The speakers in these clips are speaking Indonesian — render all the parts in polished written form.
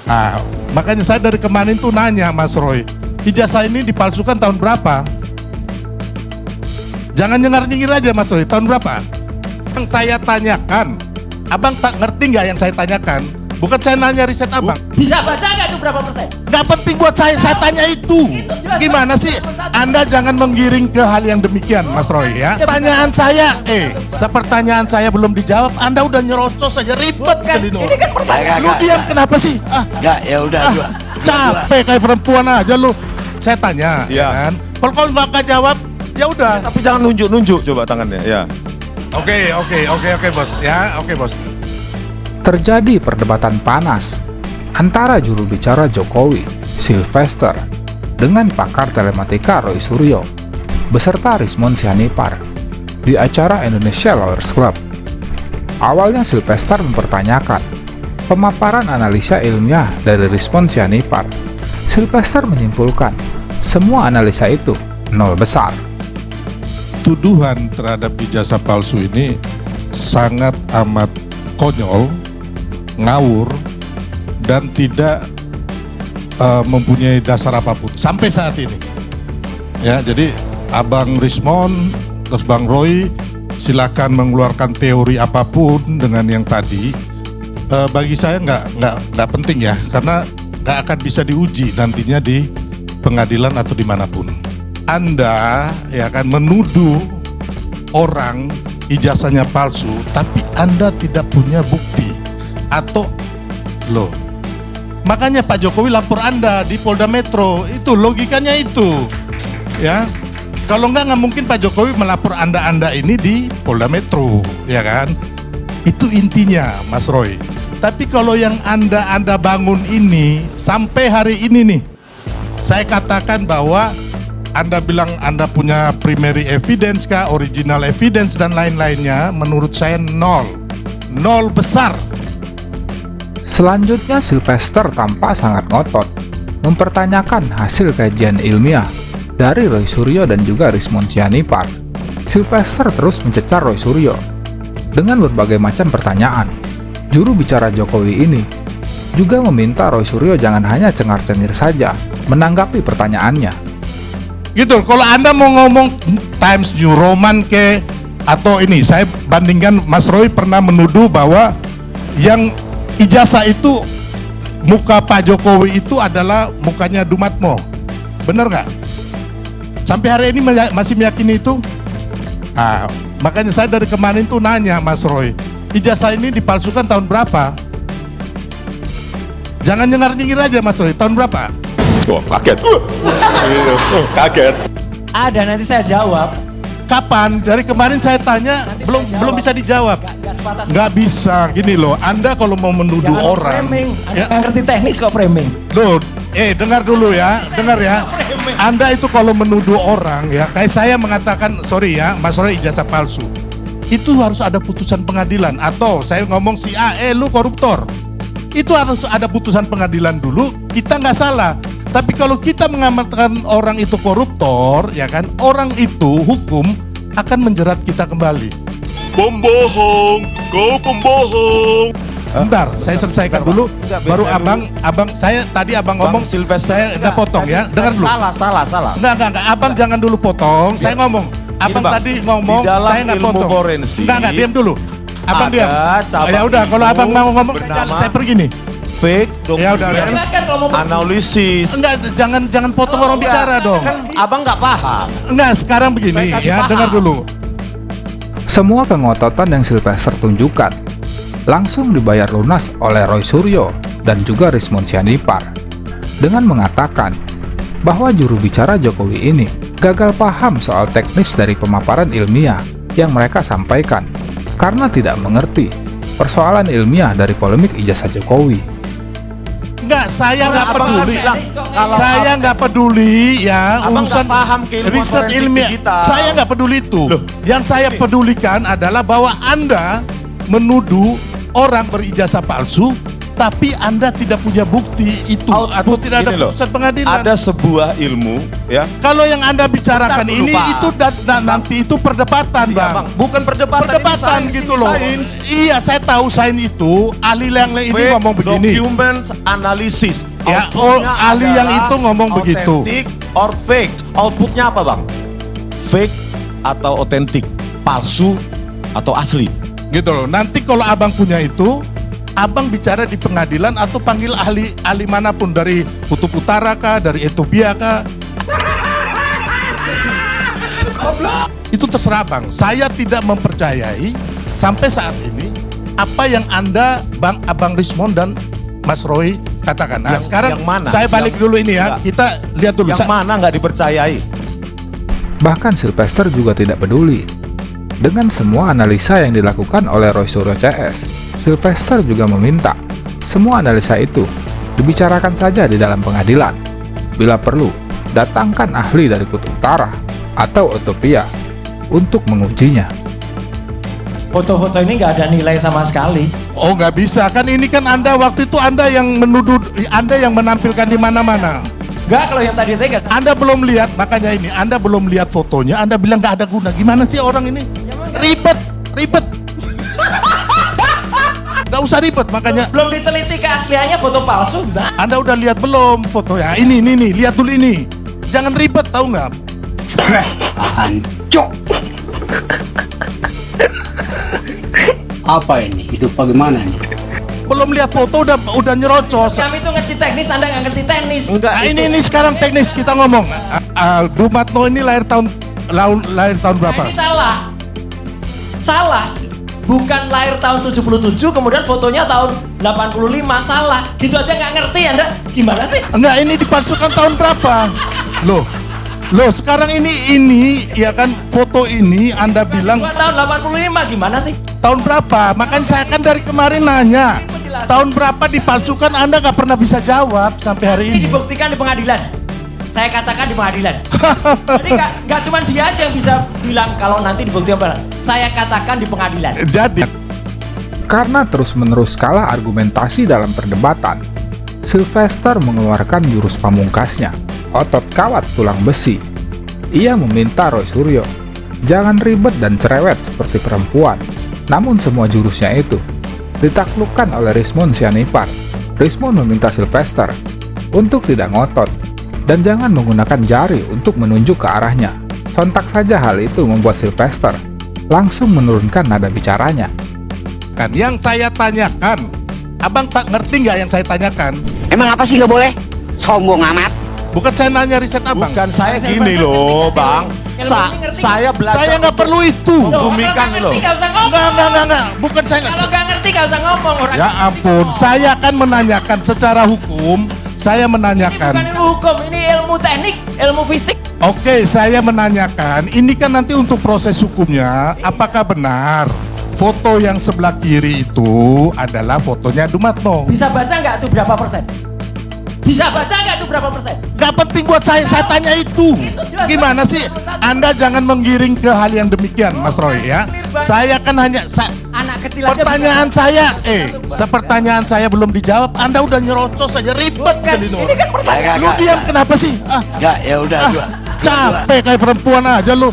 Ah, makanya saya dari kemarin tuh nanya Mas Roy, ijazah ini dipalsukan tahun berapa? Jangan nyengir-nyengir aja Mas Roy, tahun berapa? Yang saya tanyakan, abang tak ngerti nggak yang saya tanyakan? Bukan saya nanya riset abang. Bisa baca nggak itu berapa persen? Nggak penting buat saya tanya itu. jelas Gimana sih? Anda jangan menggiring ke hal yang demikian Mas Roy ya. Pertanyaan saya, sepertanyaan saya belum dijawab, Anda udah nyerocos aja, ribet sekali Ini kan pertanyaan. Lu diam kenapa sih? Enggak, ya udah. Capek kayak perempuan aja lu. Saya tanya, ya kan? Kalau kau nggak jawab, ya udah. Tapi jangan nunjuk-nunjuk coba tangannya, ya. Oke bos, ya oke bos. Terjadi perdebatan panas antara juru bicara Jokowi, Sylvester, dengan pakar telematika Roy Suryo, beserta Rismon Sianipar, di acara Indonesia Lawyers Club. Awalnya Sylvester mempertanyakan pemaparan analisa ilmiah dari Rismon Sianipar. Sylvester menyimpulkan, semua analisa itu nol besar. Tuduhan terhadap ijazah palsu ini sangat amat konyol, ngawur, dan tidak mempunyai dasar apapun sampai saat ini. Ya, jadi Abang Rismon terus Bang Roy silakan mengeluarkan teori apapun dengan yang tadi. Bagi saya nggak penting ya, karena nggak akan bisa diuji nantinya di pengadilan atau dimanapun. Anda ya kan menuduh orang ijazahnya palsu, tapi Anda tidak punya bukti atau loh. Makanya Pak Jokowi lapor Anda di Polda Metro, itu logikanya itu. Ya. Kalau nggak mungkin Pak Jokowi melapor Anda ini di Polda Metro, ya kan? Itu intinya, Mas Roy. Tapi kalau yang Anda bangun ini sampai hari ini nih, saya katakan bahwa Anda bilang Anda punya primary evidence kah, original evidence dan lain-lainnya, menurut saya nol besar. Selanjutnya Sylvester tampak sangat ngotot, mempertanyakan hasil kajian ilmiah dari Roy Suryo dan juga Rismon Sianipar. Sylvester terus mencecar Roy Suryo dengan berbagai macam pertanyaan. Juru bicara Jokowi ini juga meminta Roy Suryo jangan hanya cengar-cengir saja menanggapi pertanyaannya. Gitu, kalau Anda mau ngomong Times New Roman ke atau ini, saya bandingkan Mas Roy pernah menuduh bahwa yang ijazah itu muka Pak Jokowi itu adalah mukanya Dumatmo. Bener nggak? Sampai hari ini masih meyakini itu? Makanya saya dari kemarin tuh nanya Mas Roy, ijazah ini dipalsukan tahun berapa? Jangan nyengir-nyengir aja Mas Roy, tahun berapa? Wah, kaget. Kaget. Ada, nanti saya jawab. Kapan? Dari kemarin saya tanya Nanti belum saya belum jawab. bisa dijawab. Nggak sepatas. Nggak bisa, gini loh. Anda kalau mau menuduh Jangan orang, framing. Anda ya, nggak ngerti teknis kok framing. loh, dengar dulu ya, dengar ya. Anda itu kalau menuduh orang ya, kayak saya mengatakan, sorry ya, Mas Roy ijazah palsu. Itu harus ada putusan pengadilan, atau saya ngomong si A, lu koruptor. Itu harus ada putusan pengadilan dulu, kita nggak salah. Tapi kalau kita mengamalkan orang itu koruptor, ya kan, orang itu hukum akan menjerat kita kembali. Pembohong, kau pembohong. Bentar, saya selesaikan dulu, baru abang, saya tadi abang ngomong, Sylvester, saya nggak potong ya, dengar dulu. Salah. Enggak, abang jangan dulu potong, saya ngomong. Abang Bang, tadi ngomong, di dalam saya nggak ilmu potong. forensik, Enggak, diam dulu. Abang ada diam. cabang Ya udah, kalau ilmu abang mau ngomong, bernama saya pergi nih. fake Ya udah, document Silakan kalau mau. analisis. Enggak, jangan potong orang bicara dong. Kan abang nggak paham. Enggak, sekarang begini Saya kasih ya, paham. dengar dulu. Semua kengototan yang Sylvester tunjukkan langsung dibayar lunas oleh Roy Suryo dan juga Rismon Sianipar dengan mengatakan bahwa juru bicara Jokowi ini gagal paham soal teknis dari pemaparan ilmiah yang mereka sampaikan karena tidak mengerti persoalan ilmiah dari polemik ijazah Jokowi. Enggak, saya nggak Abang peduli. bilang, kalau Saya nggak peduli ya Abang urusan nggak paham keilmuan riset forensik ilmiah. digital. Saya nggak peduli itu. Loh, Yang saya pedulikan adalah bahwa Anda menuduh orang berijazah palsu tapi Anda tidak punya bukti itu atau Output tidak ada gini loh, putusan pengadilan. ada sebuah ilmu, ya. Kalau yang Anda bicarakan Bentar dulu, ini Pak. itu nanti itu perdebatan, Iya, Bang. Bang. Bukan perdebatan, Perdebatan ini sains, gitu ini loh. sains. Iya, saya tahu sains itu ahli yang ini Fake ngomong begini. document analysis. Ya, Outputnya ahli yang adalah itu ngomong begitu. Authentic or fake. Outputnya apa, Bang? Fake atau otentik, palsu atau asli. Gitu loh. Nanti kalau Abang punya itu, Abang bicara di pengadilan atau panggil ahli manapun dari Kutub Utara kah, dari Ethiopia kah. Itu terserah Abang. Saya tidak mempercayai sampai saat ini apa yang Anda, Abang Rismon dan Mas Roy katakan. Nah, sekarang yang mana? saya balik dulu ini ya. Enggak. Kita lihat dulu. Yang mana nggak dipercayai? Bahkan Sylvester juga tidak peduli. Dengan semua analisa yang dilakukan oleh Roy Suryo CS, Sylvester juga meminta semua analisa itu dibicarakan saja di dalam pengadilan. Bila perlu, datangkan ahli dari Kutub Utara atau Ethiopia untuk mengujinya. Foto-foto ini nggak ada nilai sama sekali. Oh, nggak bisa kan, ini kan Anda waktu itu Anda yang menuduh, Anda yang menampilkan di mana-mana. Nggak, kalau yang tadi tegas. Anda belum lihat, makanya ini Anda belum lihat fotonya, Anda bilang nggak ada guna. Gimana sih orang ini? Ribet. Nggak usah ribet, makanya Belum diteliti keasliannya foto palsu. Nah, Anda udah lihat belum fotonya? Ini nih, lihat dulu ini. Jangan ribet, tahu nggak? Hancur. Apa ini? Hidup bagaimana nih? Belum lihat foto udah nyerocos. kami tuh ngerti teknis, Anda nggak ngerti teknis. Enggak. Nah, ini sekarang teknis kita ngomong. Dumatno ini lahir tahun berapa? Nah, ini salah. Bukan lahir tahun 77, kemudian fotonya tahun 85, salah. Gitu aja nggak ngerti Anda. Gimana sih? Enggak, ini dipalsukan tahun berapa? Loh, sekarang ini ya kan, foto ini Anda bilang Gua tahun 85, gimana sih? tahun berapa? Makanya saya kan dari kemarin nanya. Tahun berapa dipalsukan, Anda nggak pernah bisa jawab sampai hari Ini ini. dibuktikan di pengadilan. Saya katakan di pengadilan. Jadi nggak cuma dia aja yang bisa bilang kalau nanti dibuktikan apa. Saya katakan di pengadilan. Jadi, Karena terus-menerus kalah argumentasi dalam perdebatan, Sylvester mengeluarkan jurus pamungkasnya, otot kawat tulang besi. Ia meminta Roy Suryo, jangan ribet dan cerewet seperti perempuan. Namun semua jurusnya itu ditaklukkan oleh Rismon Sianipar. Rismon meminta Sylvester untuk tidak ngotot dan jangan menggunakan jari untuk menunjuk ke arahnya. Sontak saja hal itu membuat Sylvester langsung menurunkan nada bicaranya. kan yang saya tanyakan, Abang tak ngerti nggak yang saya tanyakan? Emang apa sih nggak boleh? Sombong amat. Bukan saya nanya riset Abang. Bukan saya Saya gini baca loh, ngerti, Bang. ngerti, ngerti. Saya belajar. Saya nggak perlu itu. Membumikan Kalau nggak loh. ngerti, nggak usah ngomong. Enggak. Bukan saya nggak. Kalau nggak ngerti nggak usah ngomong. Orang Ya ampun, saya kan menanyakan secara hukum. Saya Ini bukan menanyakan. ilmu hukum, ini ilmu teknik, ilmu fisik. Oke, saya menanyakan. Ini kan nanti untuk proses hukumnya, apakah benar foto yang sebelah kiri itu adalah fotonya Dumatno? Bisa baca nggak tuh berapa persen? Bisa baca nggak tuh berapa persen? Gak penting buat saya tanya itu. jelas Gimana banget, sih? nomor satu. Anda jangan menggiring ke hal yang demikian, Mas Roy ya. Saya kan hanya Anak kecil aja pertanyaan bisa saya, baca. pertanyaan saya belum dijawab. Anda udah nyerocos saja, ribet Bukan, sekali ini kan pertanyaan. Lu diam kenapa sih? Enggak, ya udah dua. Capek kayak perempuan aja lu.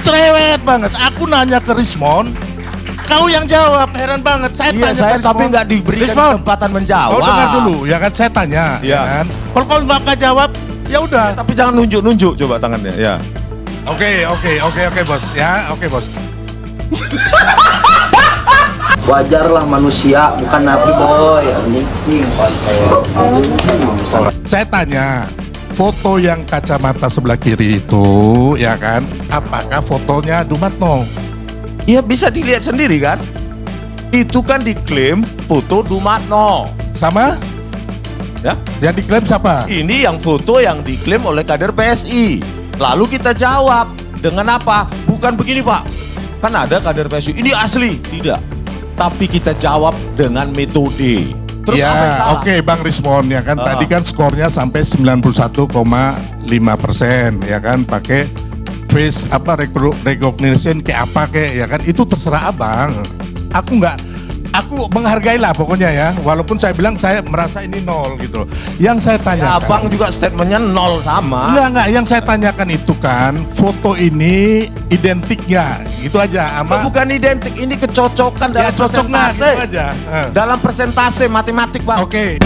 Cerewet banget. Aku nanya ke Rismon, kau yang jawab. Heran banget. Saya Iya, tanya saya ke tapi Rismon. nggak diberikan Rismon, kesempatan menjawab. kau dengar dulu, ya kan? Saya tanya, ya Iya. kan? Kalau kau nggak jawab, ya udah. Tapi jangan nunjuk-nunjuk coba tangannya, ya. Oke, bos. Ya, oke, bos. Wajarlah manusia, bukan nabi boy. Anjing. Saya tanya, foto yang kacamata sebelah kiri itu, ya kan? Apakah fotonya Dumatno? Iya, bisa dilihat sendiri kan? Itu kan diklaim foto Dumatno. Sama? Ya, Yang diklaim siapa? ini yang foto yang diklaim oleh kader PSI. Lalu kita jawab dengan apa? Bukan begini, Pak. Kan ada kader PSI, ini asli. Tidak. Tapi kita jawab dengan metode. Terus Ya, apa yang salah? oke, Bang Rismon, ya kan? Tadi kan skornya sampai 91,5%, ya kan? Pakai face recognition kayak apa kayak, ya kan? Itu terserah Abang. aku menghargai lah pokoknya ya, walaupun saya bilang saya merasa ini 0 gitu loh. Yang saya Ya, tanyakan, abang juga statementnya 0 sama. enggak, yang saya tanyakan itu kan foto ini identik nggak, gitu aja. Bukan identik, ini kecocokan dalam Ya, cocok nggak, persentase. gitu aja. Dalam persentase matematik, Bang. Oke.